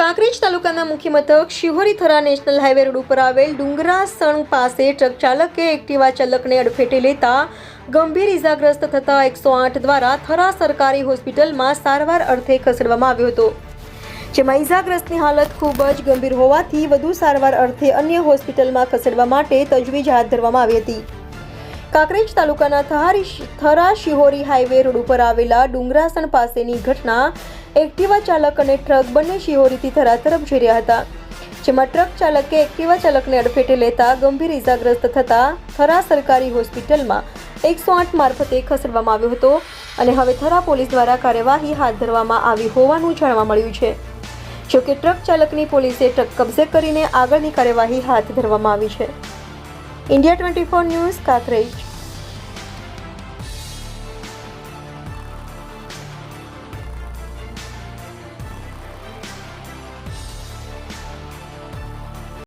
કાંકરેજ તાલુકાના મુખ્ય મથક Shihori Thara national highway road ઉપર આવેલ ડુંગરાસણ પાસે ટ્રક ચાલકે એક્ટિવા ચાલકને અડફેટે લેતા ગંભીર ઇજાગ્રસ્ત થતા 108 દ્વારા થરા સરકારી હોસ્પિટલમાં સારવાર અર્થે ખસેડવામાં આવ્યો હતો, જેમાં ઇજાગ્રસ્તની હાલત ખૂબ જ ગંભીર હોવાથી વધુ સારવાર અર્થે અન્ય હોસ્પિટલમાં ખસેડવા માટે તજવીજ હાથ ધરવામાં આવી હતી. કાંકરેજ તાલુકાના થરા શિહોરી હાઈવે રોડ ઉપર આવેલા ડુંગરાસણ પાસેની ઘટના એક્ટિવા ચાલક અને ટ્રક બંને શિહોરીથી થરા તરફ જઈ રહ્યા હતા, જેમાં ટ્રક ચાલકે એક્ટિવા ચાલકને અડફેટે લેતા ગંભીર ઇજાગ્રસ્ત થતા થરા સરકારી હોસ્પિટલમાં 108 મારફતે ખસેડવામાં આવ્યો હતો અને હવે થરા પોલીસ દ્વારા કાર્યવાહી હાથ ધરવામાં આવી હોવાનું જાણવા મળ્યું છે. જોકે ટ્રક ચાલકની પોલીસે ટ્રક કબજે કરીને આગળની કાર્યવાહી હાથ ધરવામાં આવી છે. India 24 news, Kankrej.